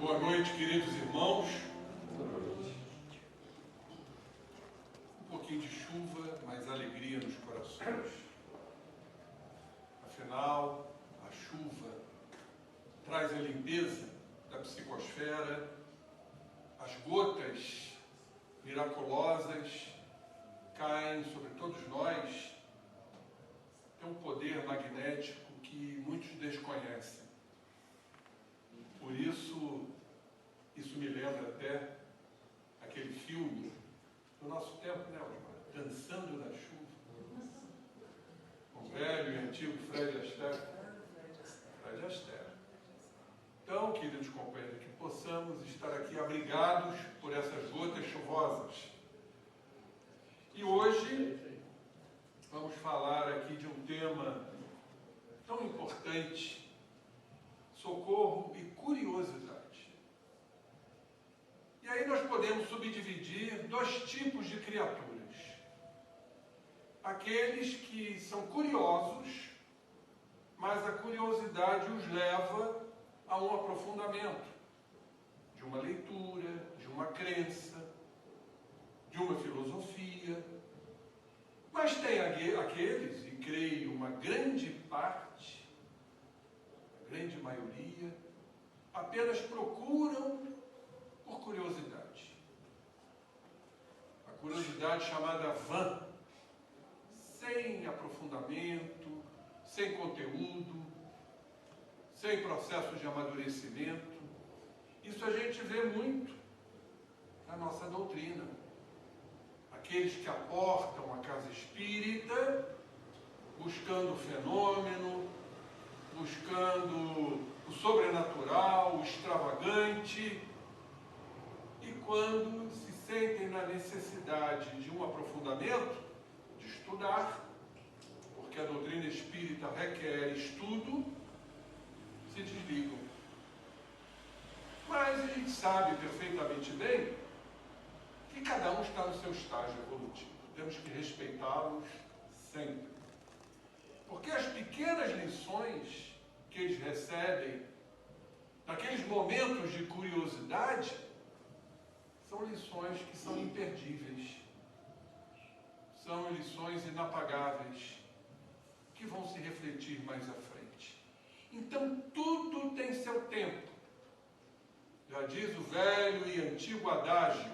Boa noite, queridos irmãos. Um pouquinho de chuva, mas alegria nos corações. Afinal, a chuva traz a limpeza da psicosfera, as gotas miraculosas caem sobre todos nós, tem um poder magnético que muitos desconhecem. Por isso me lembra até aquele filme do nosso tempo, né, Osmar? Dançando na Chuva. O velho e antigo Fred Astaire. Fred Astaire. Então, queridos companheiros, que possamos estar aqui abrigados por essas gotas chuvosas. E hoje vamos falar aqui de um tema tão importante: socorro e curiosidade. E aí nós podemos subdividir dois tipos de criaturas. Aqueles que são curiosos, mas a curiosidade os leva a um aprofundamento de uma leitura, de uma crença, de uma filosofia. Mas tem aqueles, e creio uma grande parte, a grande maioria, apenas procuram por curiosidade. A curiosidade chamada vã, sem aprofundamento, sem conteúdo, sem processo de amadurecimento. Isso a gente vê muito na nossa doutrina. Aqueles que aportam a casa espírita, buscando o fenômeno, buscando o sobrenatural, o extravagante, e quando se sentem na necessidade de um aprofundamento, de estudar, porque a doutrina espírita requer estudo, se desligam. Mas a gente sabe perfeitamente bem que cada um está no seu estágio evolutivo. Temos que respeitá-los sempre. Porque as pequenas lições que eles recebem, naqueles momentos de curiosidade, são lições que são imperdíveis. São lições inapagáveis, que vão se refletir mais à frente. Então, tudo tem seu tempo. Já diz o velho e antigo adágio: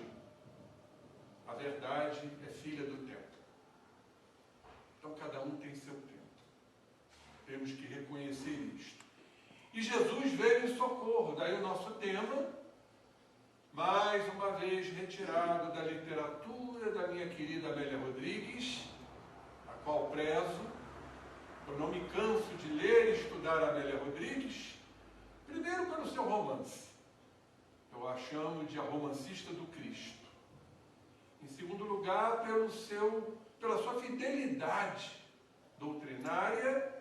a verdade é filha do tempo. Então, cada um tem seu tempo. Temos que reconhecer isto. E Jesus veio em socorro. Daí o nosso tema, mais uma vez retirado da literatura da minha querida Amélia Rodrigues, a qual prezo. Eu não me canso de ler e estudar a Amélia Rodrigues, primeiro pelo seu romance. Eu a chamo de a romancista do Cristo. Em segundo lugar, pela sua fidelidade doutrinária,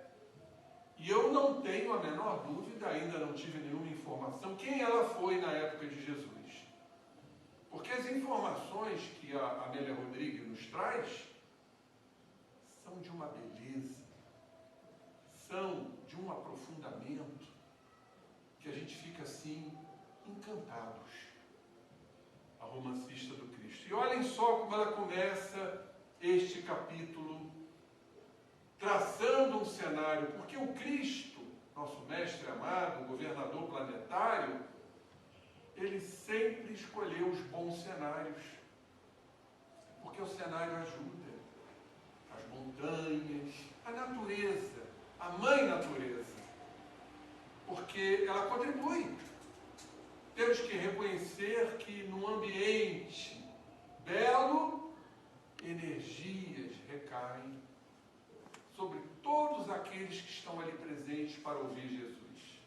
e eu não tenho a menor dúvida, ainda não tive nenhuma informação, quem ela foi na época de Jesus. Porque as informações que a Amélia Rodrigues nos traz são de uma beleza, são de um aprofundamento, que a gente fica assim, encantados. A romancista do Cristo. E olhem só como ela começa este capítulo, traçando um cenário, porque o Cristo, nosso mestre amado, governador planetário, ele sempre escolheu os bons cenários, porque o cenário ajuda. As montanhas, a natureza, a mãe natureza, porque ela contribui. Temos que reconhecer que num ambiente belo, energias recaem sobre todos aqueles que estão ali presentes para ouvir Jesus.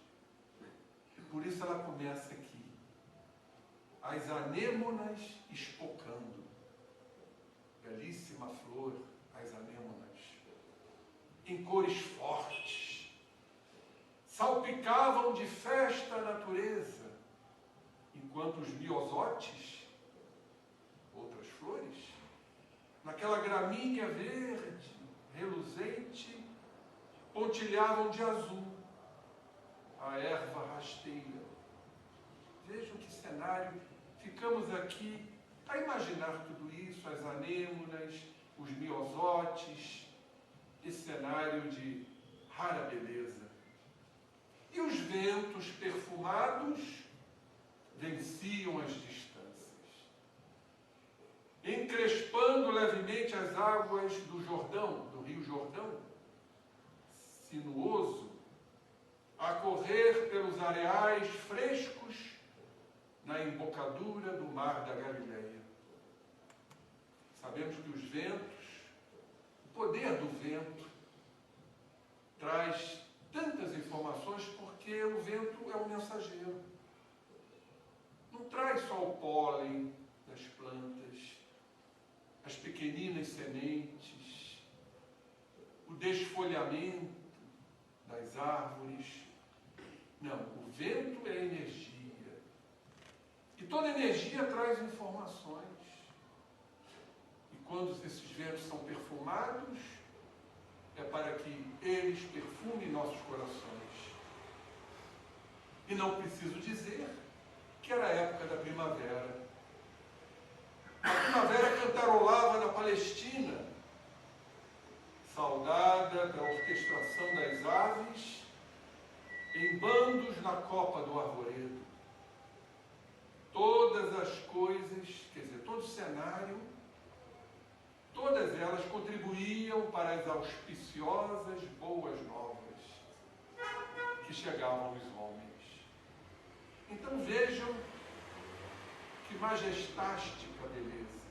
Por isso ela começa aqui. As anêmonas espocando. Belíssima flor, as anêmonas. Em cores fortes. Salpicavam de festa a natureza. Enquanto os miosotes, outras flores, naquela gramínea verde, reluzente, pontilhavam de azul a erva rasteira, Vejam que cenário. Ficamos aqui a imaginar tudo isso, as anêmonas, os miosotes, esse cenário de rara beleza. E os ventos perfumados venciam as distâncias, encrespando levemente as águas do Jordão, do Rio Jordão, sinuoso, a correr pelos areais frescos na embocadura do mar da Galileia. Sabemos que os ventos, o poder do vento, traz tantas informações porque o vento é um mensageiro. Não traz só o pólen das plantas, as pequeninas sementes, o desfolhamento das árvores. Não, o vento é energia. E toda energia traz informações. E quando esses ventos são perfumados, é para que eles perfumem nossos corações. E não preciso dizer que era a época da primavera. A primavera cantarolava na Palestina, saudada da orquestração das aves, em bandos na copa do arvoredo. Todas as coisas, quer dizer, todo o cenário, todas elas contribuíam para as auspiciosas boas novas que chegavam aos homens. Então vejam que majestática beleza,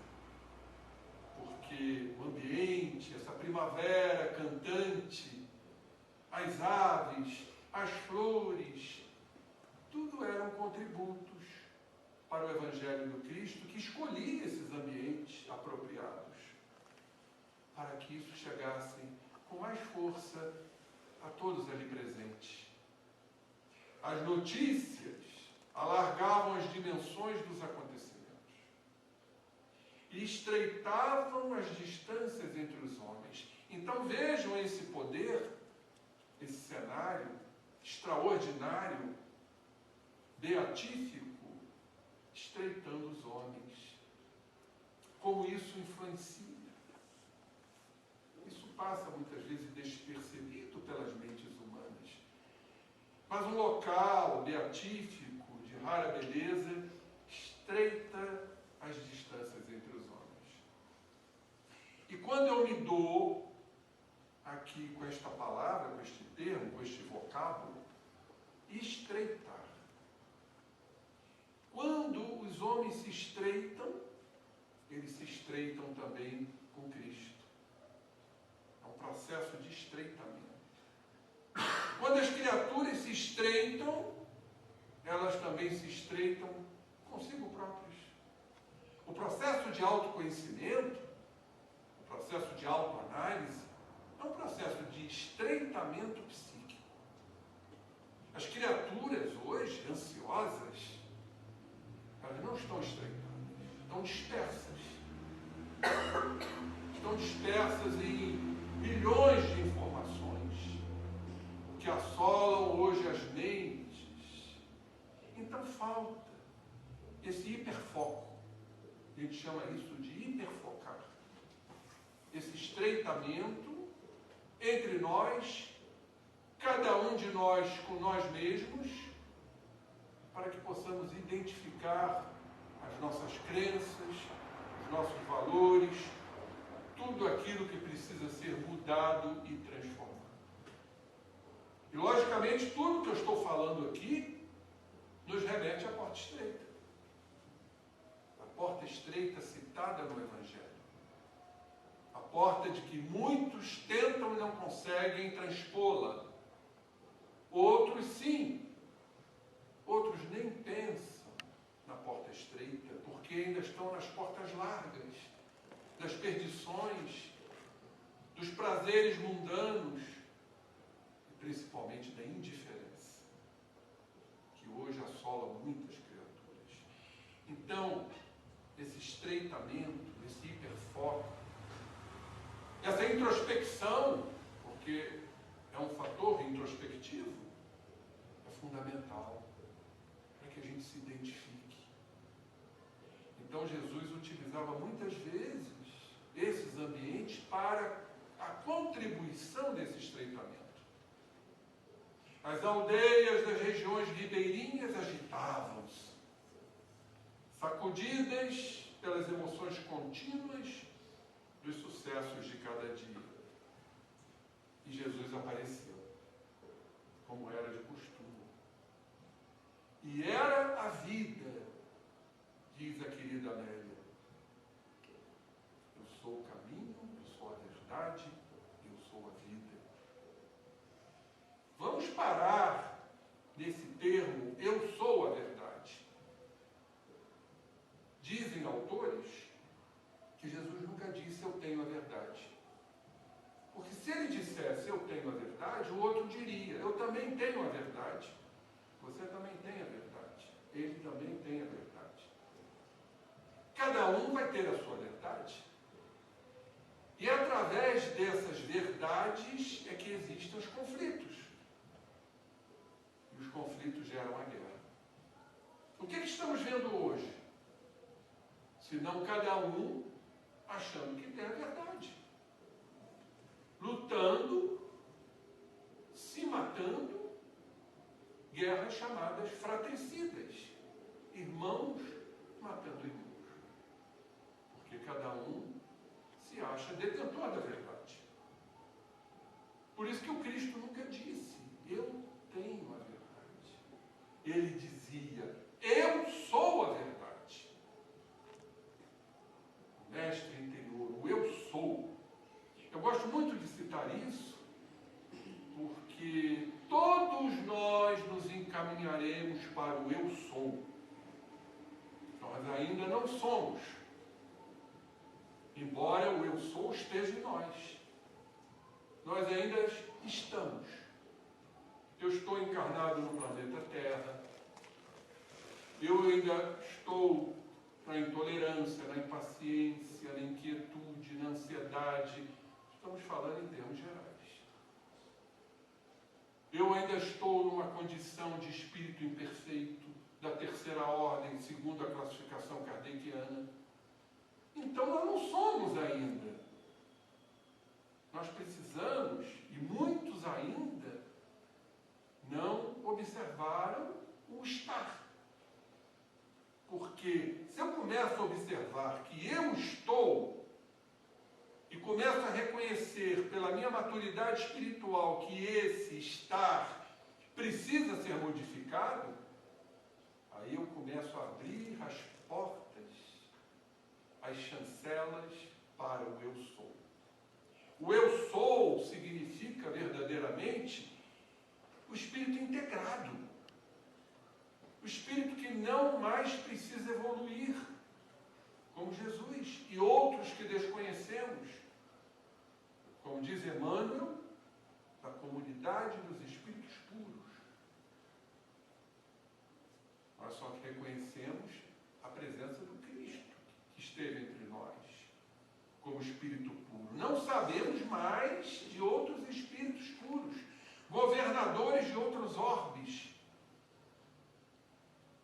porque o ambiente, essa primavera cantante, as aves, as flores, tudo eram contributos para o Evangelho do Cristo, que escolhia esses ambientes apropriados, para que isso chegasse com mais força a todos ali presentes. As notícias alargavam as dimensões dos acontecimentos e estreitavam as distâncias entre os homens. Então vejam esse poder, esse cenário extraordinário, beatífico, estreitando os homens. Como isso influencia. Isso passa muitas vezes despercebido pelas mentes humanas. Mas um local beatífico, de rara beleza, estreita as distâncias entre os homens. E quando eu me dou aqui com esta palavra, com este termo, com este vocábulo, estreitar. Quando os homens se estreitam, eles se estreitam também com Cristo. É um processo de estreitamento. Quando as criaturas se estreitam, elas também se estreitam consigo próprios. O processo de autoconhecimento, o processo de autoanálise, é um processo de estreitamento psíquico. As criaturas hoje, ansiosas, elas não estão estreitadas, estão dispersas. Estão dispersas em milhões de informações que assolam hoje as mentes. Então falta esse hiperfoco. A gente chama isso de hiperfocar. Esse estreitamento entre nós, cada um de nós com nós mesmos, para que possamos identificar as nossas crenças, os nossos valores, tudo aquilo que precisa ser mudado e transformado. E, logicamente, tudo que eu estou falando aqui nos remete à porta estreita. A porta estreita citada no Evangelho. A porta de que muitos tentam e não conseguem transpô-la. Outros sim. Outros nem pensam na porta estreita, porque ainda estão nas portas largas, das perdições, dos prazeres mundanos e principalmente da indiferença, que hoje assola muitas criaturas. Então, esse estreitamento, esse hiperfoco, essa introspecção, porque é um fator introspectivo, é fundamental, para que que a gente se identifique. Então Jesus utilizava muitas vezes esses ambientes para a contribuição desse estreitamento. As aldeias das regiões ribeirinhas agitavam-se, sacudidas pelas emoções contínuas dos sucessos de cada dia. E Jesus apareceu, como era de costume. E era a vida, diz a querida Amélia. Eu sou o caminho, eu sou a verdade, eu sou a vida. Vamos parar nesse termo, eu sou a verdade. Dizem autores que Jesus nunca disse eu tenho a verdade. Porque se ele dissesse eu tenho a verdade, o outro diria eu também tenho a verdade. Você também tem a verdade. Ele também tem a verdade. Cada um vai ter a sua verdade. E através dessas verdades é que existem os conflitos. E os conflitos geram a guerra. O que estamos vendo hoje? Senão cada um achando que tem a verdade. Lutando, se matando, guerras chamadas fratricidas. Irmãos matando irmãos. Porque cada um se acha detentor da verdade. Por isso que o Cristo nunca disse, eu tenho a verdade. Ele dizia, eu sou a verdade. O mestre interior, o eu sou. Eu gosto muito de citar isso, porque todos nós nos encaminharemos para o eu sou. Nós ainda não somos. Embora o eu sou esteja em nós. Nós ainda estamos. Eu estou encarnado no planeta Terra. Eu ainda estou na intolerância, na impaciência, na inquietude, na ansiedade. Estamos falando em termos gerais. Eu ainda estou numa condição de espírito imperfeito, da terceira ordem, segundo a classificação kardeciana. Então nós não somos ainda. Nós precisamos, e muitos ainda, não observaram o estar. Porque se eu começo a observar que eu estou, e começo a reconhecer pela minha maturidade espiritual que esse estar precisa ser modificado, aí eu começo a abrir as portas, as chancelas para o eu sou. O eu sou significa verdadeiramente o espírito integrado. O espírito que não mais precisa evoluir, como Jesus e outros que desconhecemos. Como diz Emmanuel, da comunidade dos espíritos puros. Nós só reconhecemos a presença do Cristo que esteve entre nós, como espírito puro. Não sabemos mais de outros espíritos puros, governadores de outros orbes.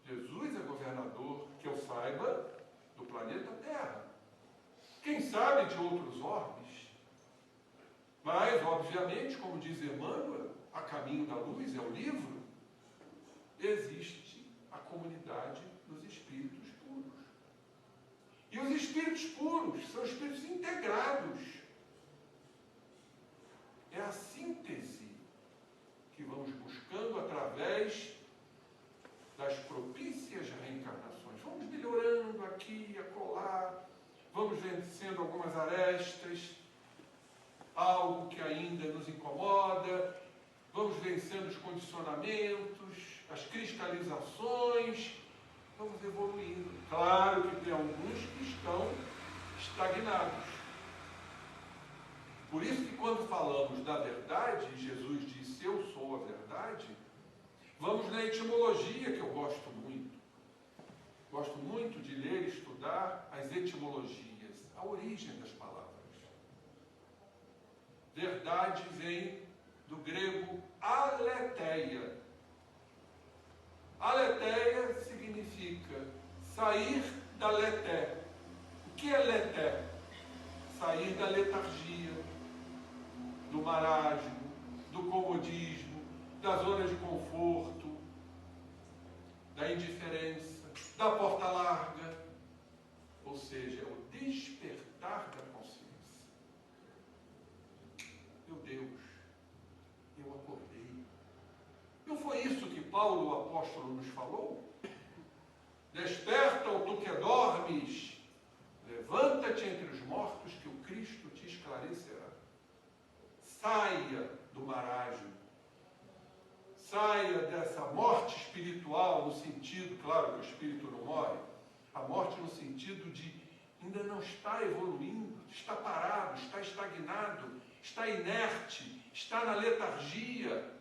Jesus é governador, que eu saiba, do planeta Terra. Quem sabe de outros orbes? Mas, obviamente, como diz Emmanuel, A Caminho da Luz é o livro, existe a comunidade dos espíritos puros. E os espíritos puros são espíritos integrados. É a síntese que vamos buscando através das propícias reencarnações. Vamos melhorando aqui e acolá, vamos vencendo algumas arestas, algo que ainda nos incomoda, vamos vencendo os condicionamentos, as cristalizações, vamos evoluindo. Claro que tem alguns que estão estagnados. Por isso que quando falamos da verdade, Jesus disse, eu sou a verdade, vamos na etimologia, que eu gosto muito. Gosto muito de ler e estudar as etimologias, a origem das palavras. Verdade vem do grego aletheia. Aletheia sair da leté. O que é leté? Sair da letargia, do marasmo, do comodismo, da zona de conforto, da indiferença, da porta larga. Ou seja, é o despertar da consciência. Meu Deus, eu acordei. Não foi isso que Paulo, o apóstolo, nos falou? Desperta, ó tu que dormes, levanta-te entre os mortos, que o Cristo te esclarecerá. Saia do marasmo, saia dessa morte espiritual, no sentido, claro que o espírito não morre, a morte no sentido de ainda não está evoluindo, está parado, está estagnado, está inerte, está na letargia.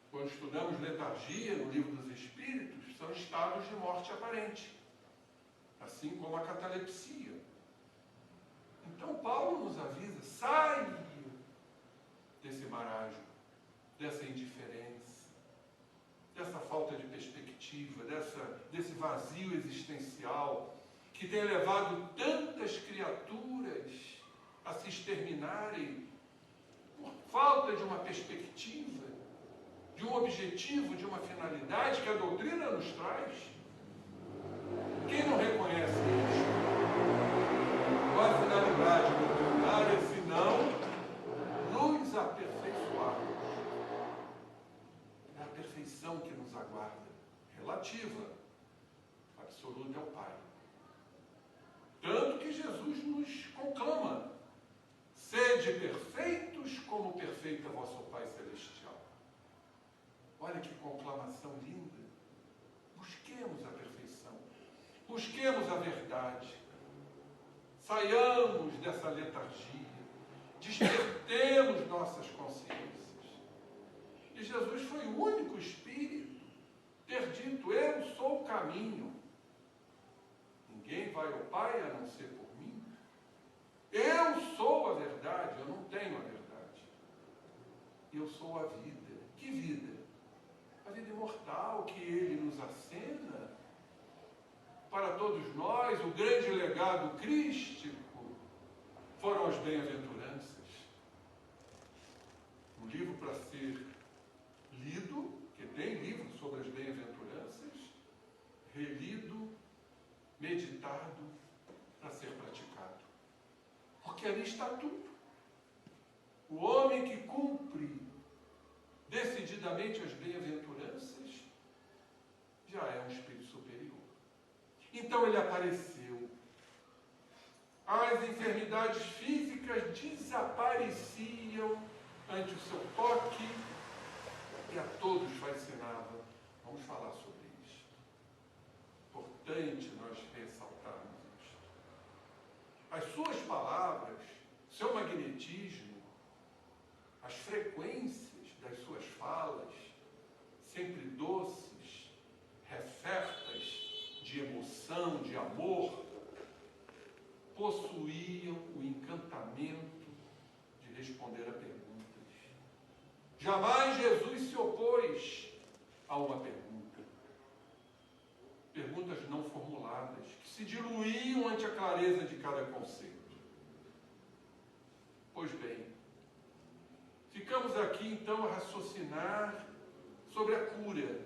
Quando estudamos letargia no Livro dos Espíritos, são estados de morte aparente, assim como a catalepsia. Então Paulo nos avisa, sai desse marasmo, dessa indiferença, dessa falta de perspectiva, desse vazio existencial que tem levado tantas criaturas a se exterminarem por falta de uma perspectiva, de um objetivo, de uma finalidade que a doutrina nos traz. Quem não reconhece isso? Qual a finalidade doutrinária, senão nos aperfeiçoarmos? É a perfeição que nos aguarda, relativa, absoluta é o Pai. Tanto que Jesus nos conclama: sede perfeitos como perfeito é vosso Pai Celestial. Olha que conclamação linda. Busquemos a perfeição, busquemos a verdade, saiamos dessa letargia, despertemos nossas consciências. E Jesus foi o único Espírito ter dito: eu sou o caminho. Ninguém vai ao Pai a não ser por mim. Eu sou a verdade, eu não tenho a verdade. Eu sou a vida. Que vida? A vida imortal que Ele nos acena para todos nós. O grande legado crístico foram as bem-aventuranças. Um livro para ser lido, que tem livro sobre as bem-aventuranças, relido, meditado, para ser praticado. Porque ali está tudo. O homem que cumpre decididamente as bem-aventuranças já é um espírito superior. Então ele apareceu. As enfermidades físicas desapareciam ante o seu toque e a todos fascinava. Vamos falar sobre isso. Importante nós ressaltarmos isto. As suas palavras, seu magnetismo, as frequências das suas falas, sempre doces, refertas de emoção, de amor, possuíam o encantamento de responder a perguntas. Jamais Jesus se opôs a uma pergunta. Perguntas não formuladas, que se diluíam ante a clareza de cada conceito. Pois bem, ficamos aqui então a raciocinar sobre a cura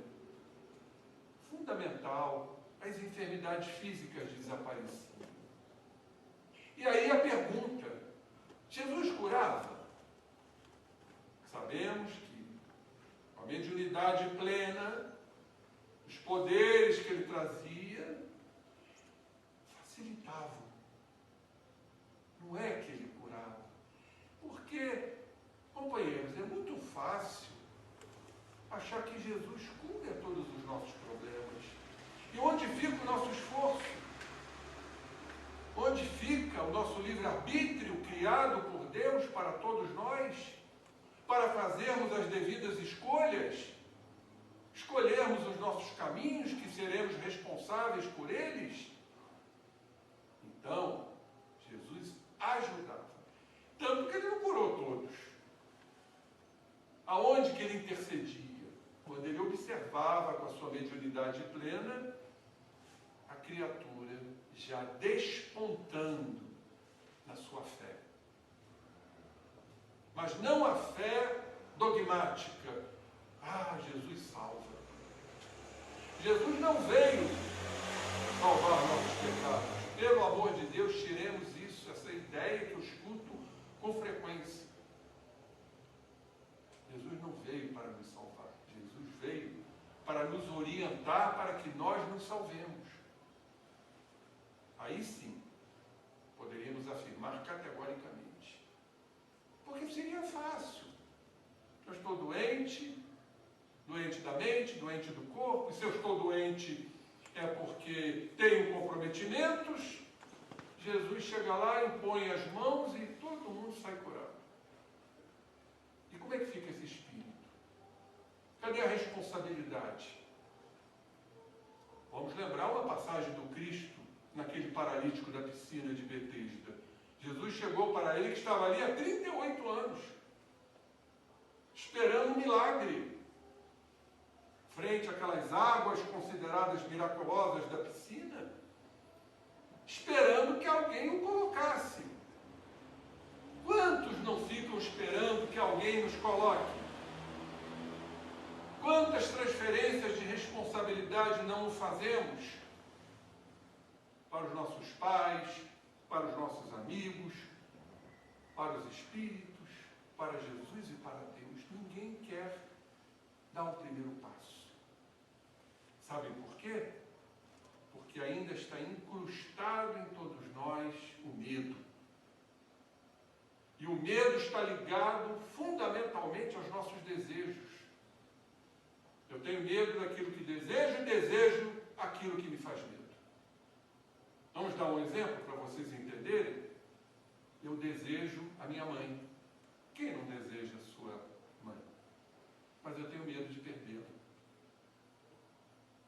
fundamental, as enfermidades físicas desapareciam. E aí a pergunta: Jesus curava? Sabemos que a mediunidade plena, os poderes que ele trazia, facilitavam. Não é que ele curava. Porque, companheiros, é muito fácil achar que Jesus cura todos os nossos problemas. E onde fica o nosso esforço? Onde fica o nosso livre-arbítrio criado por Deus para todos nós? Para fazermos as devidas escolhas? Escolhermos os nossos caminhos, que seremos responsáveis por eles? Então, Jesus ajudava. Tanto que ele não curou todos. Aonde que ele intercedia? Quando ele observava com a sua mediunidade plena a criatura já despontando na sua fé. Mas não a fé dogmática. Ah, Jesus salva. Jesus não veio salvar nossos pecados. Pelo amor de Deus, tiremos isso, essa ideia que eu escuto com frequência. Jesus não veio para nos salvar. Jesus veio para nos orientar para que nós nos salvemos. Aí sim, poderíamos afirmar categoricamente. Porque seria fácil. Eu estou doente, doente da mente, doente do corpo, e se eu estou doente é porque tenho comprometimentos. Jesus chega lá, impõe as mãos e todo mundo sai curado. E como é que fica esse espírito? Cadê a responsabilidade? Vamos lembrar uma passagem do Cristo naquele paralítico da piscina de Betesda. Jesus chegou para ele que estava ali há 38 anos, esperando um milagre, frente àquelas águas consideradas miraculosas da piscina, esperando que alguém o colocasse. Quantos não ficam esperando que alguém nos coloque? Quantas transferências de responsabilidade não fazemos para os nossos pais, para os nossos amigos, para os espíritos, para Jesus e para Deus? Ninguém quer dar o primeiro passo. Sabem por quê? Porque ainda está incrustado em todos nós o medo. E o medo está ligado fundamentalmente aos nossos desejos. Eu tenho medo daquilo que desejo e desejo aquilo que me faz medo. Vamos dar um exemplo para vocês entenderem? Eu desejo a minha mãe. Quem não deseja a sua mãe? Mas eu tenho medo de perdê-la.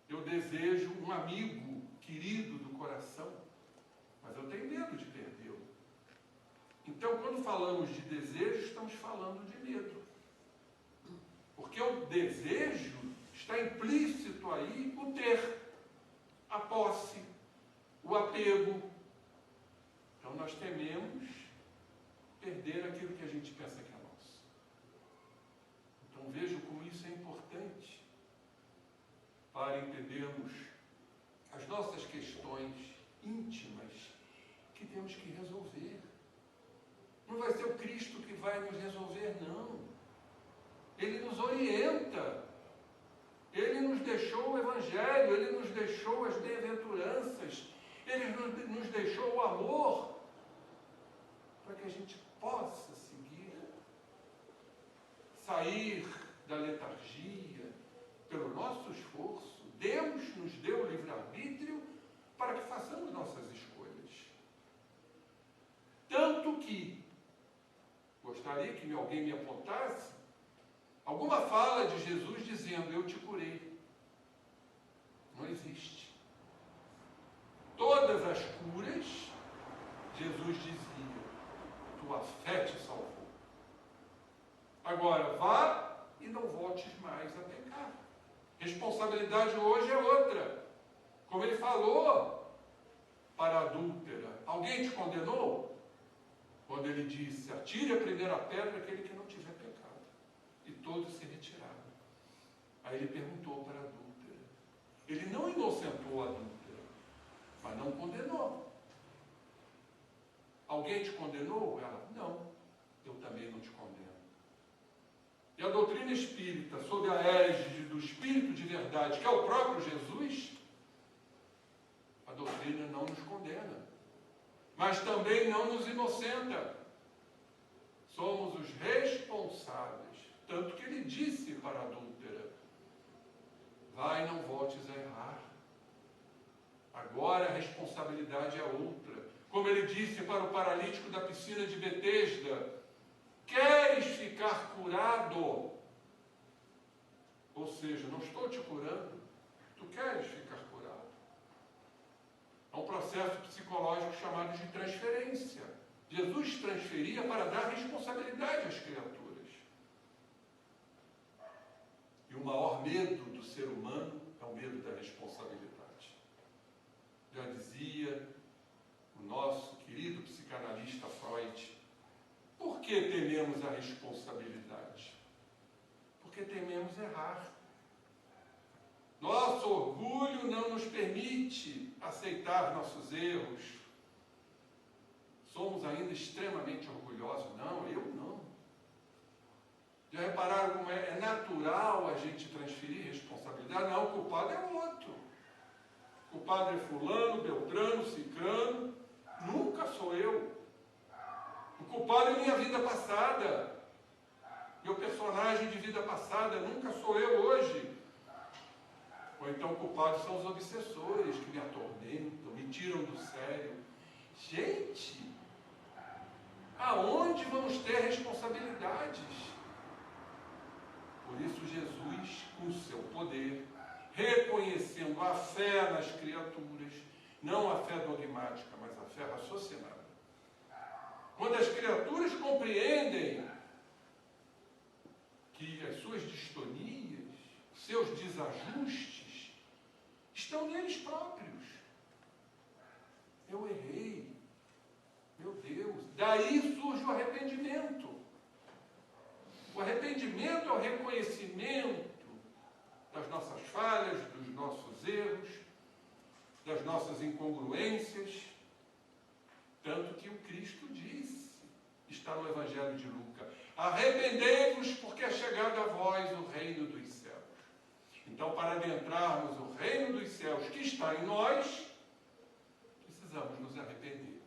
Eu desejo um amigo querido do coração, mas eu tenho medo de perdê-lo. Então, quando falamos de desejo, estamos falando de medo. Porque o desejo está implícito aí o ter, a posse, o apego. Então, nós tememos perder aquilo que a gente pensa que é nosso. Então, vejam como isso é importante para entendermos as nossas questões íntimas que temos que resolver. Não vai ser o Cristo que vai nos resolver, não. Ele nos orienta. Ele nos deixou o Evangelho, Ele nos deixou as bem-aventuranças, Ele nos deixou o amor, para que a gente possa seguir, sair da letargia, pelo nosso esforço. Deus nos deu o livre-arbítrio para que façamos nossas escolhas. Tanto que gostaria que alguém me apontasse alguma fala de Jesus dizendo: eu te curei. Não existe. Todas as curas, Jesus dizia: tua fé te salvou. Agora, vá e não voltes mais a pecar. Responsabilidade hoje é outra. Como ele falou para a adúltera: alguém te condenou? Quando ele disse: atire a primeira pedra aquele que não tiver pecado. E todos se retiraram. Aí ele perguntou para a adúltera. Ele não inocentou a adúltera, mas não condenou. Alguém te condenou? Ela: não, eu também não te condeno. E a doutrina espírita, sob a égide do Espírito de verdade, que é o próprio Jesus, a doutrina não nos condena, mas também não nos inocenta. Somos os responsáveis. Tanto que ele disse para a adúltera: vai e não voltes a errar. Agora a responsabilidade é outra. Como ele disse para o paralítico da piscina de Betesda: queres ficar curado? Ou seja, não estou te curando, tu queres ficar curado. É um processo psicológico chamado de transferência. Jesus transferia para dar responsabilidade às criaturas. E o maior medo do ser humano é o medo da responsabilidade. Já dizia o nosso querido psicanalista Freud, por que tememos a responsabilidade? Porque tememos errar. Nosso orgulho não nos permite aceitar nossos erros. Somos ainda extremamente orgulhosos. Não, eu não. Já repararam como é natural a gente transferir responsabilidade? Não, o culpado é o outro. O culpado é fulano, beltrano, cicrano. Nunca sou eu. O culpado é minha vida passada. Meu personagem de vida passada nunca sou eu hoje. Ou então culpados são os obsessores que me atormentam, me tiram do sério. Gente, aonde vamos ter responsabilidades? Por isso Jesus, com o seu poder, reconhecendo a fé nas criaturas, não a fé dogmática, mas a fé raciocinada. Quando as criaturas compreendem que as suas distonias, seus desajustes, estão neles próprios. Eu errei. Meu Deus. Daí surge o arrependimento. O arrependimento é o reconhecimento das nossas falhas, dos nossos erros, das nossas incongruências. Tanto que o Cristo disse, está no Evangelho de Lucas, arrependei-vos porque é chegado a vós o reino dos céus. Então, para adentrarmos o reino dos céus que está em nós, precisamos nos arrepender.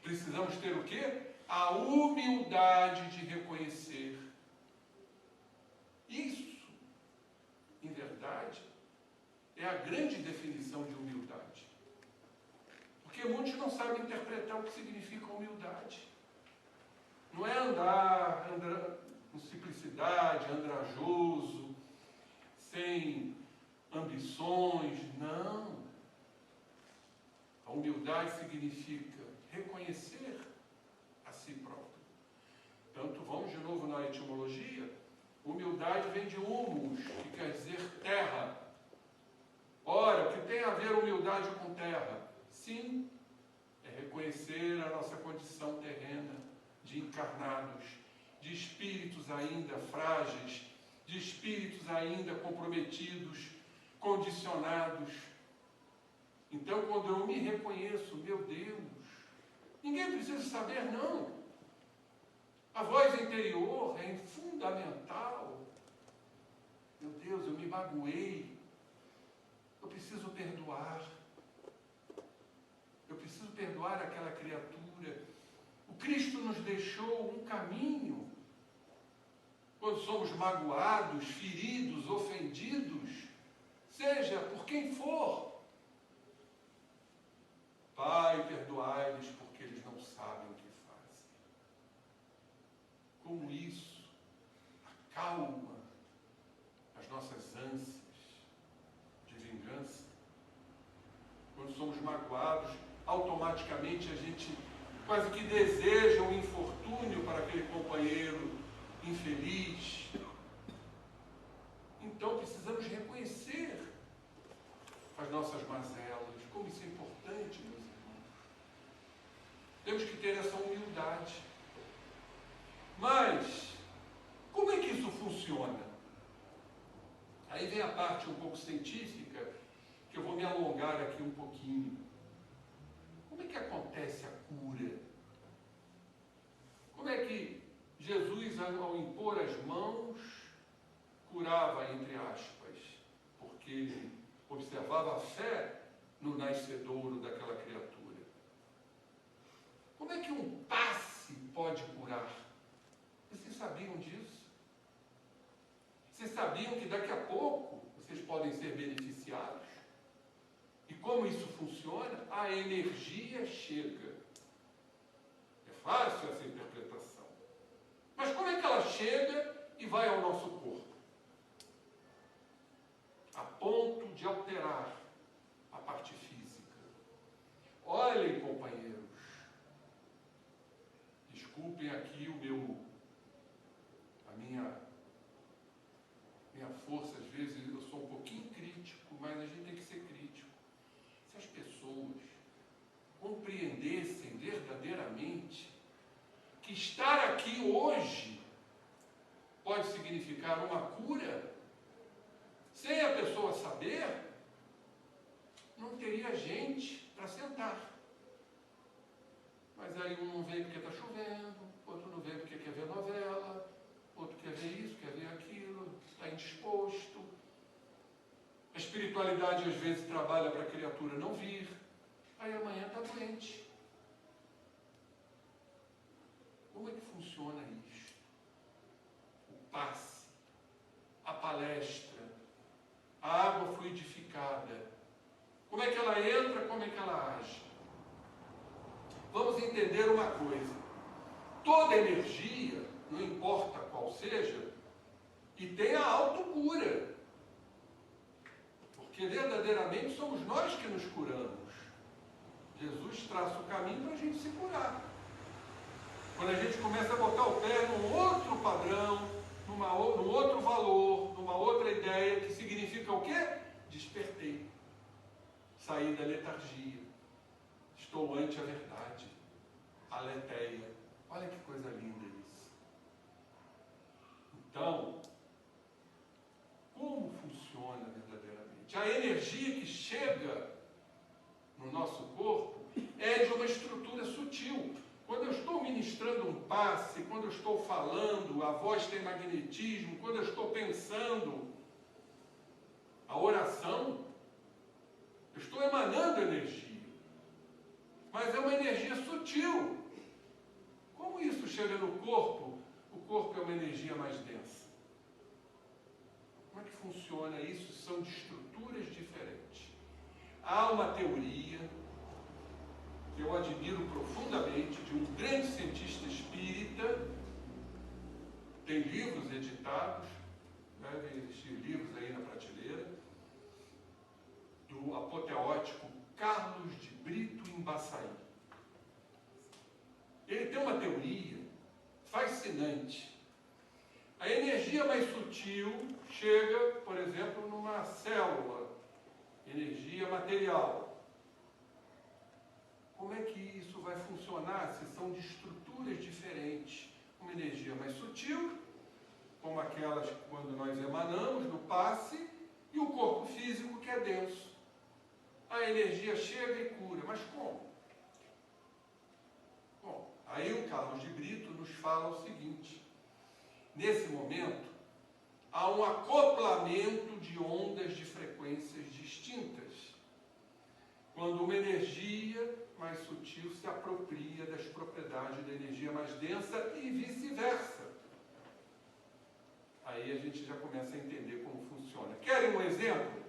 Precisamos ter o quê? A humildade de reconhecer. Isso, em verdade, é a grande definição de humildade. Porque muitos não sabem interpretar o que significa humildade. Não é andar com simplicidade, andrajoso, sem ambições, não. A humildade significa reconhecer a si próprio. Tanto, vamos de novo na etimologia, humildade vem de humus, que quer dizer terra. Ora, o que tem a ver humildade com terra? Sim, é reconhecer a nossa condição terrena, de encarnados, de espíritos ainda frágeis, de espíritos ainda comprometidos, condicionados. Então, quando eu me reconheço, meu Deus, ninguém precisa saber, não. A voz interior é fundamental. Meu Deus, eu me magoei. Eu preciso perdoar. Eu preciso perdoar aquela criatura. O Cristo nos deixou um caminho. Quando somos magoados, feridos, ofendidos, seja por quem for, Pai, perdoai-lhes porque eles não sabem o que fazem. Como isso acalma as nossas ânsias de vingança. Quando somos magoados, automaticamente a gente quase que deseja um infortúnio para aquele companheiro infeliz. Então precisamos reconhecer as nossas mazelas. Como isso é importante, meus irmãos. Temos que ter essa humildade. Mas, como é que isso funciona? Aí vem a parte um pouco científica, que eu vou me alongar aqui um pouquinho. Como é que acontece a cura? Como é que Jesus, ao impor as mãos, curava, entre aspas, porque ele observava a fé no nascedouro daquela criatura? Como é que um passe pode curar? Vocês sabiam disso? Vocês sabiam que daqui a pouco vocês podem ser beneficiados? E como isso funciona? A energia chega. É fácil essa interpretação. Mas como é que ela chega e vai ao nosso corpo? A ponto de alterar a parte física. Olhem, companheiros, desculpem aqui a minha força, às vezes eu sou um pouquinho crítico, mas a gente tem que ser crítico. Se as pessoas saber, não teria gente para sentar. Mas aí um não vem porque está chovendo, outro não vem porque quer ver novela, outro quer ver isso, quer ver aquilo, está indisposto. A espiritualidade às vezes trabalha para a criatura não vir, aí amanhã está doente. Como é que funciona isso? O passe, a palestra, a água fluidificada. Como é que ela entra, como é que ela age? Vamos entender uma coisa. Toda energia, não importa qual seja, e tem a autocura. Porque verdadeiramente somos nós que nos curamos. Jesus traça o caminho para a gente se curar. Quando a gente começa a botar o pé num outro padrão, num outro valor, numa outra ideia, que significa o quê? Despertei. Saí da letargia. Estou ante a verdade. Aletheia. Olha que coisa linda isso. Então, como funciona verdadeiramente? A energia que chega no nosso corpo é de uma estrutura sutil. Quando eu estou ministrando um passe, quando eu estou falando, a voz tem magnetismo, quando eu estou pensando, a oração, eu estou emanando energia. Mas é uma energia sutil. Como isso chega no corpo? O corpo é uma energia mais densa. Como é que funciona isso? São de estruturas diferentes. Há uma teoria que eu admiro profundamente, de um grande cientista espírita, tem livros editados, devem existir livros aí na prateleira, do apoteótico Carlos de Brito Embaçaí. Ele tem uma teoria fascinante. A energia mais sutil chega, por exemplo, numa célula, energia material. Como é que isso vai funcionar se são de estruturas diferentes? Uma energia mais sutil, como aquelas quando nós emanamos no passe, e o corpo físico que é denso. A energia chega e cura, mas como? Bom, aí o Carlos de Brito nos fala o seguinte: nesse momento, há um acoplamento de ondas de frequências distintas. Quando uma energia mais sutil se apropria das propriedades da energia mais densa e vice-versa. Aí a gente já começa a entender como funciona. Querem um exemplo?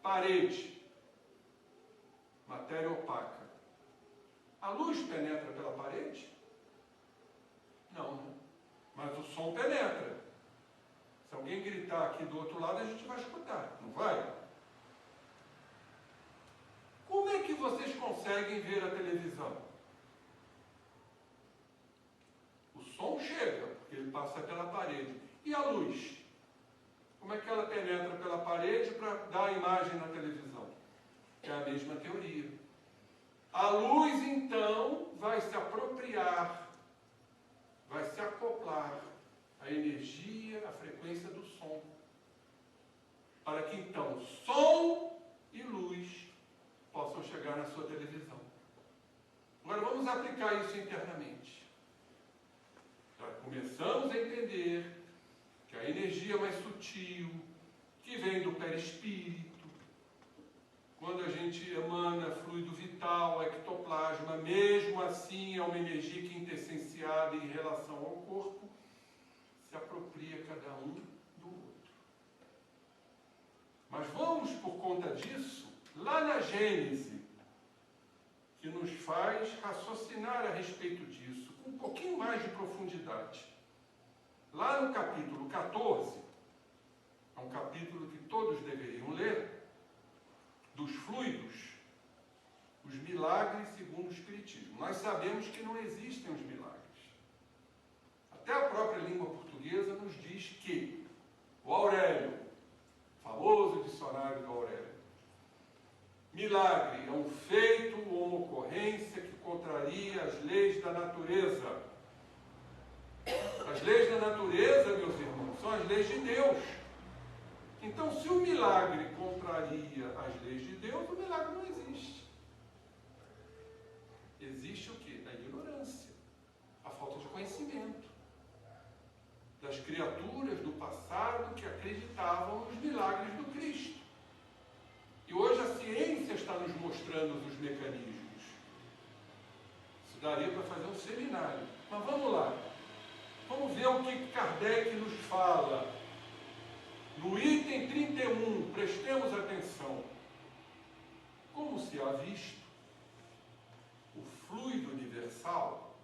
Parede. Matéria opaca. A luz penetra pela parede? Não, né? Mas o som penetra. Se alguém gritar aqui do outro lado, a gente vai escutar, não vai? Como é que vocês conseguem ver a televisão? O som chega, porque ele passa pela parede. E a luz? Como é que ela penetra pela parede para dar a imagem na televisão? É a mesma teoria. A luz, então, vai se apropriar, vai se acoplar à energia, à frequência do som. Para que, então, som e luz possam chegar na sua televisão. Agora vamos aplicar isso internamente. Já começamos a entender que a energia mais sutil, que vem do perispírito, quando a gente emana fluido vital, ectoplasma, mesmo assim é uma energia quintessenciada em relação ao corpo, se apropria cada um do outro. Mas vamos, por conta disso, lá na Gênese, que nos faz raciocinar a respeito disso, com um pouquinho mais de profundidade. Lá no capítulo 14, é um capítulo que todos deveriam ler, dos fluidos, os milagres segundo o Espiritismo. Nós sabemos que não existem os milagres. Até a própria língua portuguesa nos diz que o Aurélio, famoso dicionário do Aurélio, milagre é um feito ou uma ocorrência que contraria as leis da natureza. As leis da natureza, meus irmãos, são as leis de Deus. Então, milagre contraria as leis de Deus, o milagre não existe. Existe o quê? A ignorância, a falta de conhecimento das criaturas do passado que acreditavam nos milagres do Cristo. E hoje a ciência está nos mostrando os mecanismos. Isso daria para fazer um seminário. Mas vamos lá. Vamos ver o que Kardec nos fala. No item 31, prestemos atenção. Como se há visto, o fluido universal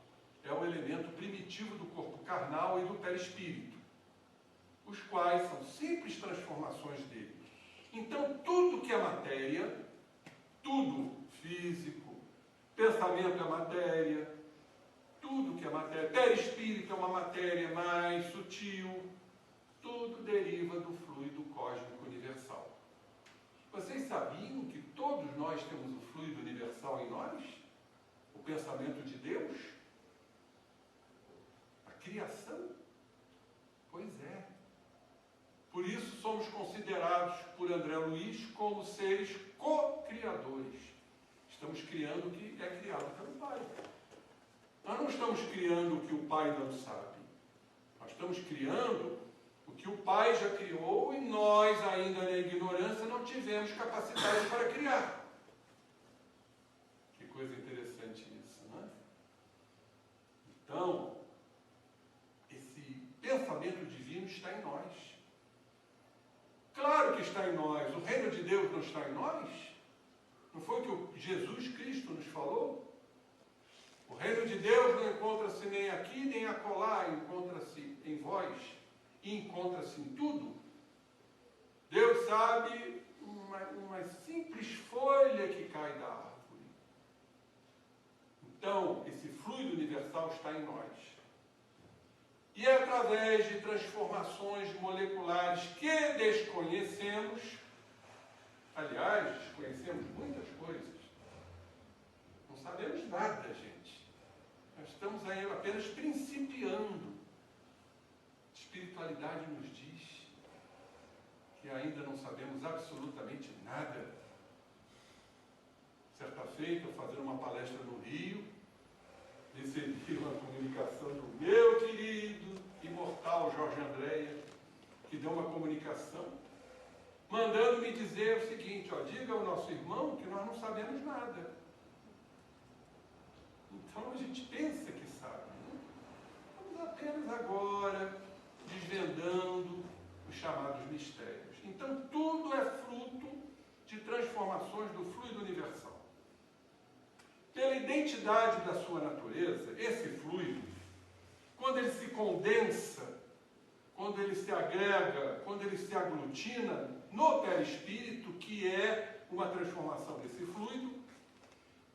é o elemento primitivo do corpo carnal e do perispírito, os quais são simples transformações dele. Então, tudo que é matéria, tudo físico, pensamento é matéria, tudo que é matéria, perispírito é uma matéria mais sutil, tudo deriva do fluido cósmico universal. Vocês sabiam que todos nós temos o fluido universal em nós? O pensamento de Deus? A criação? Pois é. Por isso somos considerados por André Luiz como seres co-criadores. Estamos criando o que é criado pelo Pai. Nós não estamos criando o que o Pai não sabe. Nós estamos criando o que o Pai já criou e nós, ainda na ignorância, não tivemos capacidade para criar. Que coisa interessante isso, não é? Então, esse pensamento divino está em nós. Claro que está em nós. O reino de Deus não está em nós? Não foi o que o Jesus Cristo nos falou? O reino de Deus não encontra-se nem aqui, nem acolá, encontra-se em vós e encontra-se em tudo. Deus sabe uma simples folha que cai da árvore. Então, esse fluido universal está em nós. E é através de transformações moleculares que desconhecemos, aliás, desconhecemos muitas coisas, não sabemos nada, gente. Nós estamos aí apenas principiando. A espiritualidade nos diz que ainda não sabemos absolutamente nada. Certa feita, fazendo uma palestra no Rio, recebi uma comunicação do meu querido, imortal Jorge Andréia, que deu uma comunicação, mandando me dizer o seguinte, ó, diga ao nosso irmão que nós não sabemos nada. Então a gente pensa que sabe, né? Estamos apenas agora desvendando os chamados mistérios. Então tudo é fruto de transformações do fluido universal. Pela identidade da sua natureza, esse fluido, quando ele se condensa, quando ele se agrega, quando ele se aglutina no perispírito, que é uma transformação desse fluido,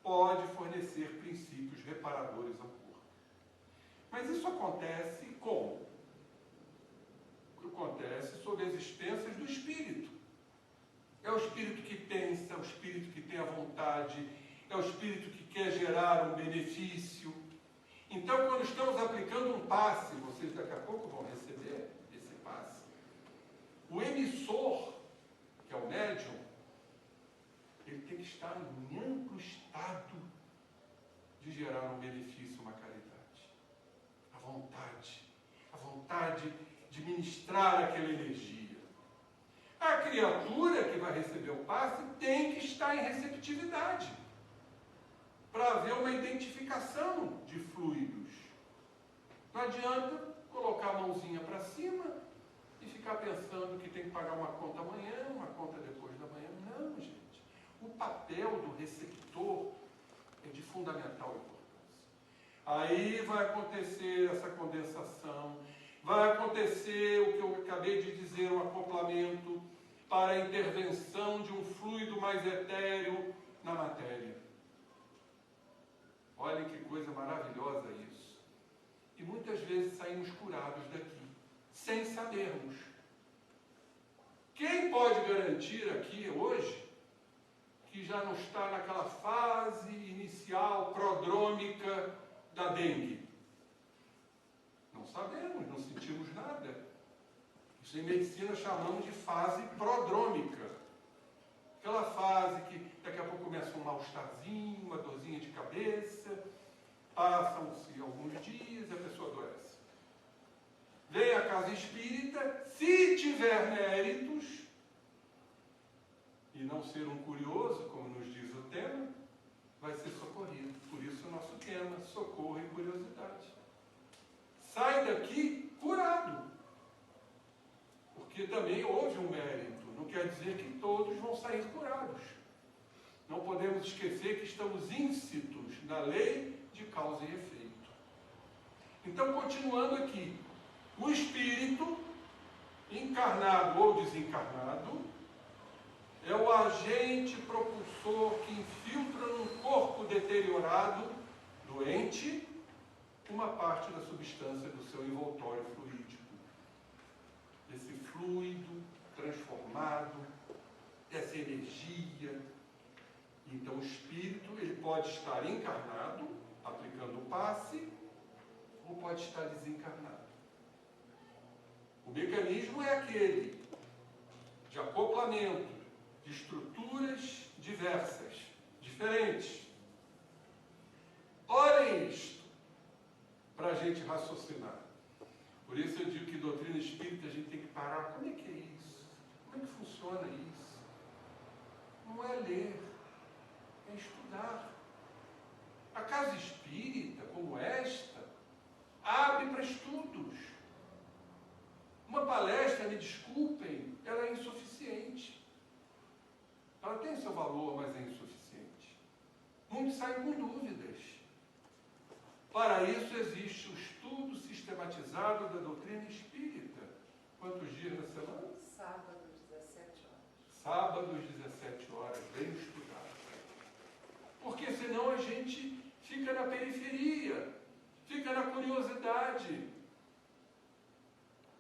pode fornecer princípios reparadores ao corpo. Mas isso acontece como? Acontece sob as existências do espírito. É o espírito que pensa, é o espírito que tem a vontade, é o espírito que quer gerar um benefício. Então, quando estamos aplicando um passe, vocês daqui a pouco vão receber esse passe, o emissor, que é o médium, ele tem que estar em amplo estado de gerar um benefício, uma caridade. A vontade de ministrar aquela energia. A criatura que vai receber o passe tem que estar em receptividade para haver uma identificação de fluidos. Não adianta colocar a mãozinha para cima e ficar pensando que tem que pagar uma conta amanhã, uma conta depois da manhã. Não, gente. O papel do receptor é de fundamental importância. Aí vai acontecer essa condensação, vai acontecer o que eu acabei de dizer, um acoplamento para a intervenção de um fluido mais etéreo na matéria. Olhem que coisa maravilhosa isso. E muitas vezes saímos curados daqui, sem sabermos. Quem pode garantir aqui hoje que já não está naquela fase inicial prodrômica da dengue? Não sabemos, não sentimos nada. Isso em medicina chamamos de fase prodrômica. Passam-se alguns dias e a pessoa adoece. Vem à casa espírita, se tiver méritos, e não ser um curioso, como nos diz o tema, vai ser socorrido. Por isso o nosso tema, socorro e curiosidade. Sai daqui curado. Porque também houve um mérito. Não quer dizer que todos vão sair curados. Não podemos esquecer que estamos íncitos na lei de causa e efeito. Então, continuando aqui. O espírito, encarnado ou desencarnado, é o agente propulsor que infiltra num corpo deteriorado, doente, uma parte da substância do seu envoltório fluídico. Esse fluido transformado, essa energia. Então o espírito, ele pode estar encarnado, aplicando o passe, ou pode estar desencarnado. O mecanismo é aquele de acoplamento de estruturas diversas, diferentes. Olhem isto, para a gente raciocinar. Por isso eu digo que doutrina espírita a gente tem que parar. Como é que é isso? Como é que funciona isso? Não é ler, é estudar. A casa espírita, como esta, abre para estudos. Uma palestra, me desculpem, ela é insuficiente. Ela tem seu valor, mas é insuficiente. Muitos saem com dúvidas. Para isso existe o estudo sistematizado da doutrina espírita. Quantos dias na semana? Sábado, 17 horas. Sábado, 17 horas, bem estudado. Porque senão a gente fica na periferia, fica na curiosidade.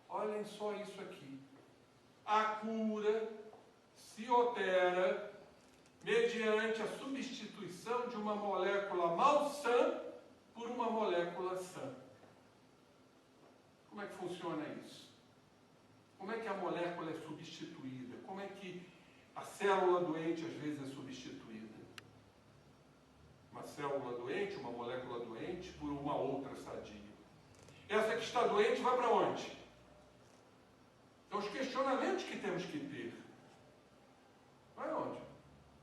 Olhem só isso aqui. A cura se opera mediante a substituição de uma molécula malsã por uma molécula sã. Como é que funciona isso? Como é que a molécula é substituída? Como é que a célula doente às vezes é substituída? Uma célula doente, uma molécula doente, por uma outra sadia. Essa que está doente vai para onde? Então os questionamentos que temos que ter. Vai onde?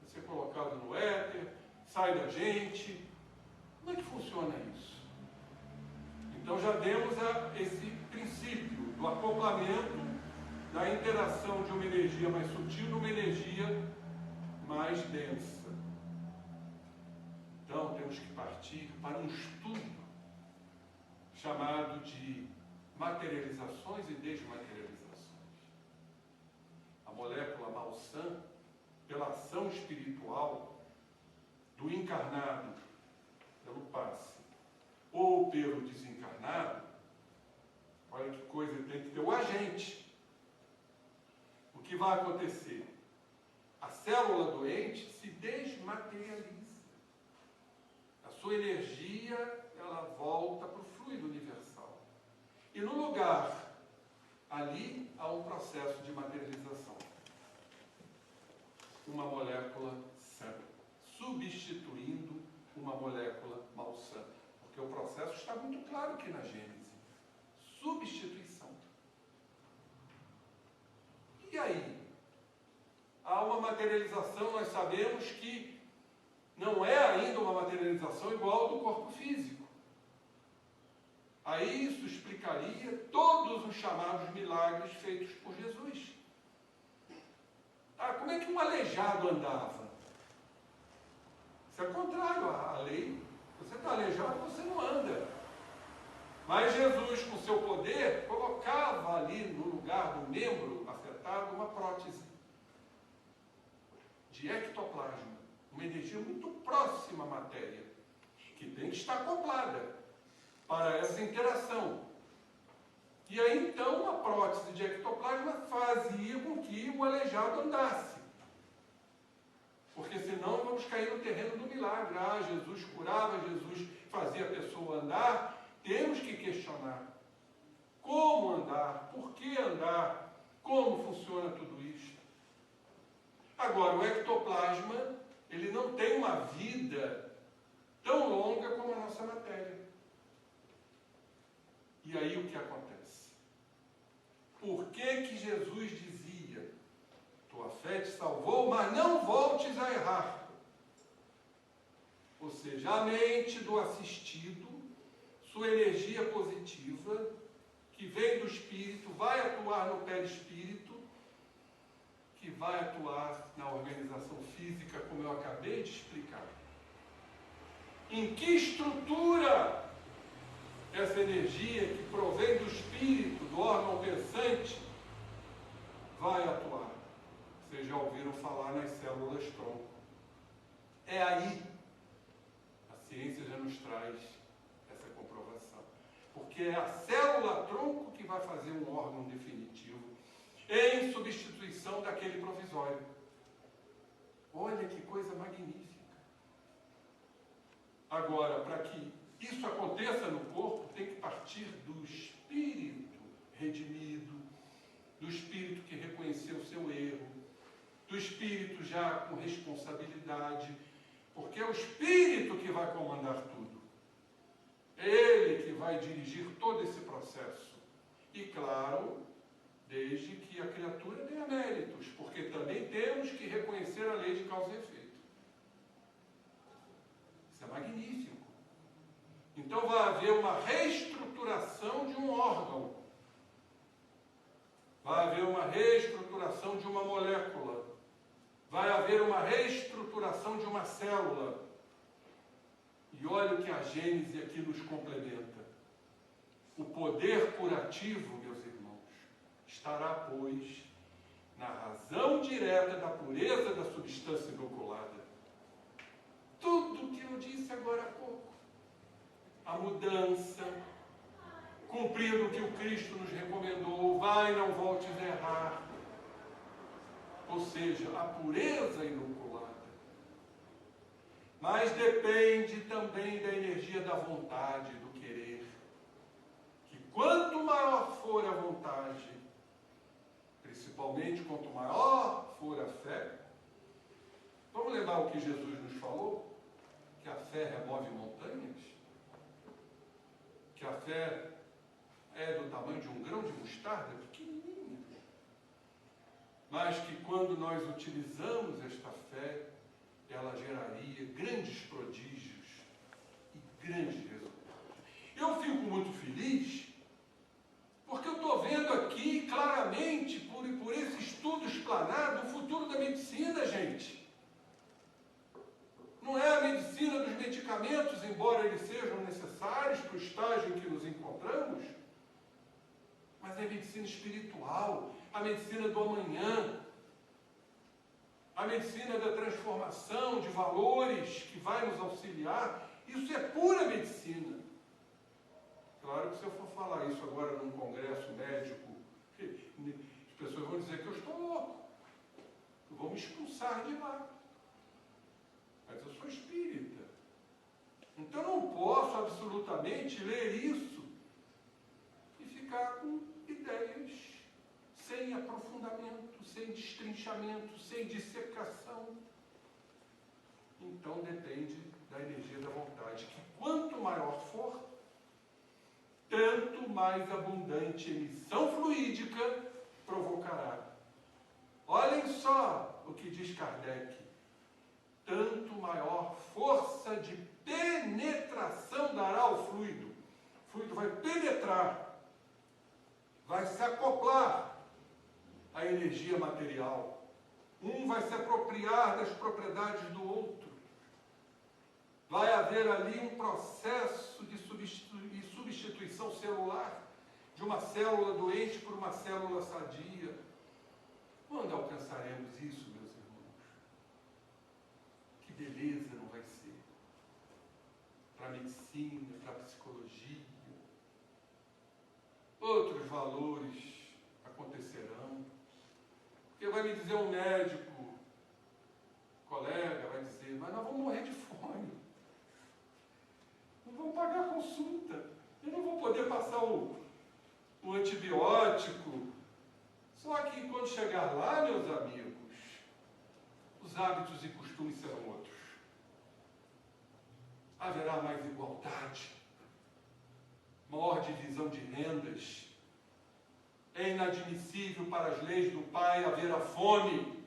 Vai ser colocado no éter, sai da gente. Como é que funciona isso? Então já demos esse princípio do acoplamento, da interação de uma energia mais sutil numa energia mais densa. Então temos que partir para um estudo chamado de materializações e desmaterializações. A molécula malsã, pela ação espiritual do encarnado, pelo passe, ou pelo desencarnado, olha que coisa, tem que ter o agente. O que vai acontecer? A célula doente se desmaterializa. A sua energia, ela volta para o fluido universal. E no lugar, ali há um processo de materialização. Uma molécula sã, substituindo uma molécula malsã. Porque o processo está muito claro aqui na Gênese. Substituição. E aí? Há uma materialização, nós sabemos que não é ainda uma materialização igual ao do corpo físico. Aí isso explicaria todos os chamados milagres feitos por Jesus. Como é que um aleijado andava? Isso é contrário à lei. Você está aleijado, você não anda. Mas Jesus, com seu poder, colocava ali no lugar do membro afetado uma prótese de ectoplasma, uma energia muito próxima à matéria, que tem que estar acoplada para essa interação. E aí então a prótese de ectoplasma fazia com que o aleijado andasse. Porque senão vamos cair no terreno do milagre. Jesus curava, Jesus fazia a pessoa andar. Temos que questionar. Como andar? Por que andar? Como funciona tudo isso? Agora, o ectoplasma, ele não tem uma vida tão longa como a nossa matéria. E aí o que acontece? Por que Jesus dizia: tua fé te salvou, mas não voltes a errar? Ou seja, a mente do assistido, sua energia positiva, que vem do espírito, vai atuar no perispírito, que vai atuar na organização física, como eu acabei de explicar. Em que estrutura essa energia que provém do espírito, do órgão pensante, vai atuar? Vocês já ouviram falar nas células tronco. É aí, a ciência já nos traz essa comprovação. Porque é a célula tronco que vai fazer um órgão definitivo em substituição daquele provisório. Olha que coisa magnífica. Agora, para que isso aconteça no corpo, tem que partir do espírito redimido, do espírito que reconheceu o seu erro, do espírito já com responsabilidade, porque é o espírito que vai comandar tudo. É ele que vai dirigir todo esse processo. E claro, desde que a criatura tenha méritos, porque também temos que reconhecer a lei de causa e efeito. Isso é magnífico. Então vai haver uma reestruturação de um órgão. Vai haver uma reestruturação de uma molécula. Vai haver uma reestruturação de uma célula. E olha o que a Gênese aqui nos complementa. O poder curativo, meus irmãos, estará, pois, na razão direta da pureza da substância inoculada. Tudo que eu disse agora há pouco. A mudança, cumprindo o que o Cristo nos recomendou, vai, não voltes a errar. Ou seja, a pureza inoculada. Mas depende também da energia da vontade, do querer. Que quanto maior for a vontade, principalmente quanto maior for a fé, vamos lembrar o que Jesus nos falou? Que a fé remove montanhas? Que a fé é do tamanho de um grão de mostarda, pequenininha. Mas que quando nós utilizamos esta fé, ela geraria grandes prodígios e grandes resultados. Eu fico muito feliz, porque eu estou vendo aqui claramente, por esse estudo explanado, o futuro da medicina, gente. Não é a medicina dos medicamentos, embora eles sejam necessários para o estágio em que nos encontramos, mas é a medicina espiritual, a medicina do amanhã, a medicina da transformação de valores que vai nos auxiliar. Isso é pura medicina. Claro que se eu for falar isso agora num congresso médico, as pessoas vão dizer que eu estou louco, que vão me expulsar de lá. Mas eu sou espírita. Então não posso absolutamente ler isso e ficar com ideias sem aprofundamento, sem destrinchamento, sem dissecação. Então depende da energia da vontade, que quanto maior for, tanto mais abundante emissão fluídica provocará. Olhem só o que diz Kardec. Tanto maior força de penetração dará ao fluido. O fluido vai penetrar, vai se acoplar à energia material. Um vai se apropriar das propriedades do outro. Vai haver ali um processo de substituição celular, de uma célula doente por uma célula sadia. Quando alcançaremos isso, meus irmãos? Que beleza não vai ser? Para a medicina, para a psicologia. Outros valores acontecerão. Porque vai me dizer um médico, colega, vai dizer, mas nós vamos morrer de fome. Não vamos pagar a consulta. Eu não vou poder passar o antibiótico. Só que quando chegar lá, meus amigos, os hábitos e costumes serão outros. haverá mais igualdade, maior divisão de rendas. É inadmissível para as leis do Pai haver a fome,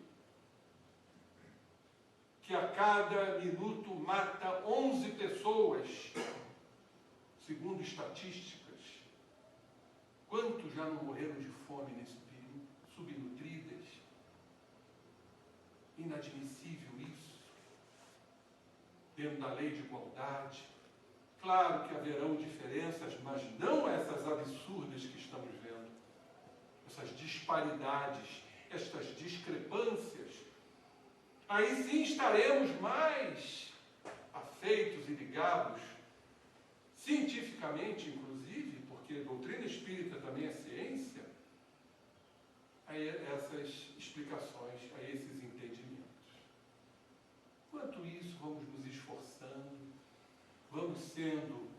que a cada minuto mata 11 pessoas, segundo estatísticas. Quantos já não morreram de fome nesse período? Subnutridas? Inadmissível isso. Dentro da lei de igualdade. Claro que haverão diferenças, mas não essas absurdas que estamos vendo. Essas disparidades, estas discrepâncias. Aí sim estaremos mais afeitos e ligados, cientificamente inclusive, porque doutrina espírita também é ciência, a essas explicações, a esses entendimentos. Enquanto isso, vamos nos esforçando, vamos sendo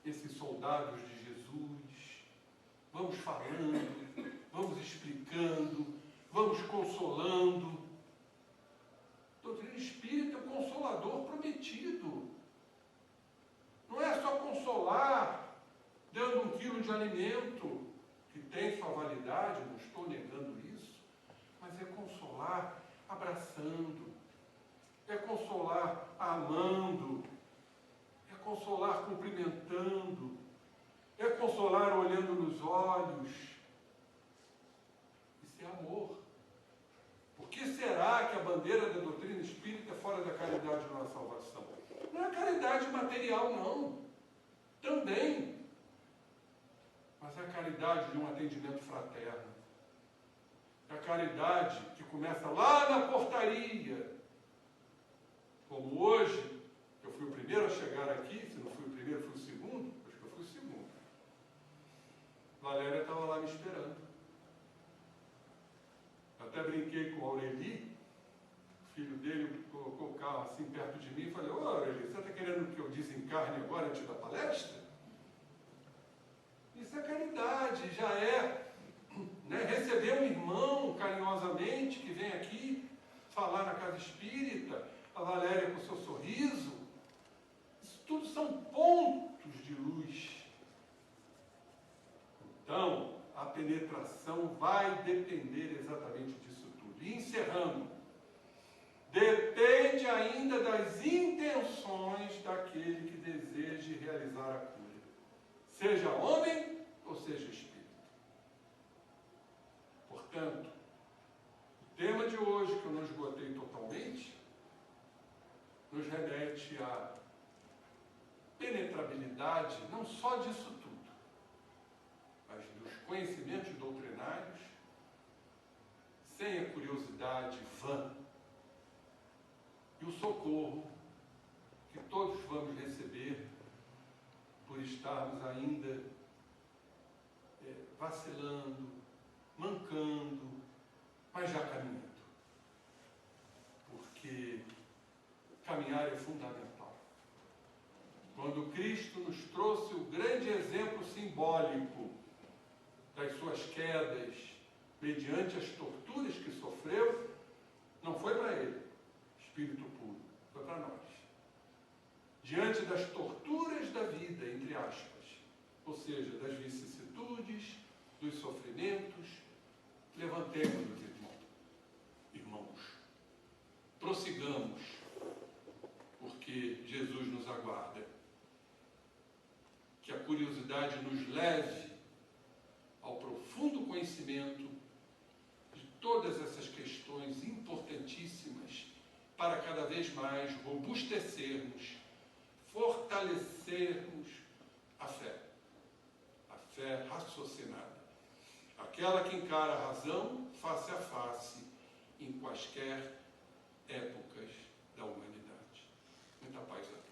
esses soldados de Jesus, vamos falando, vamos explicando, vamos consolando. Doutrina espírita é o consolador prometido. Não é só consolar dando 1 quilo de alimento, que tem sua validade, não estou negando isso, mas é consolar abraçando, é consolar amando, é consolar cumprimentando, é consolar olhando nos olhos. Isso é amor. Por que será que a bandeira da doutrina espírita é fora da caridade na salvação? Não é caridade material, não. Também. Mas é a caridade de um atendimento fraterno. É a caridade que começa lá na portaria. Como hoje, eu fui o primeiro a chegar aqui, se não fui o primeiro, fui o segundo, acho que eu fui o segundo. Valéria estava lá me esperando. Até brinquei com o Aureli, o filho dele colocou o carro assim perto de mim e falei: ô Aureli, você está querendo que eu desencarne agora antes da palestra? Isso é caridade, já é, né? Receber um irmão carinhosamente que vem aqui falar na casa espírita, a Valéria com o seu sorriso, isso tudo são pontos de luz. Então, a penetração vai depender exatamente disso tudo. E encerrando, depende ainda das intenções daquele que deseje realizar a cura, seja homem ou seja espírito. Portanto, o tema de hoje, que eu não esgotei totalmente, nos remete à penetrabilidade não só disso tudo, mas dos conhecimentos doutrinários, sem a curiosidade vã, e o socorro que todos vamos receber por estarmos ainda vacilando, mancando, mas já caminhando. Porque caminhar é fundamental. Quando Cristo nos trouxe o grande exemplo simbólico das suas quedas, mediante as torturas que sofreu, não foi para ele, espírito puro, foi para nós. Diante das torturas da vida, entre aspas, ou seja, das vicissitudes, dos sofrimentos, levantemos-nos, irmãos, prossigamos, porque Jesus nos aguarda. Que a curiosidade nos leve ao profundo conhecimento de todas essas questões importantíssimas para cada vez mais robustecermos, fortalecermos a fé raciocinada, aquela que encara a razão face a face em quaisquer épocas da humanidade. Muita paz a todos.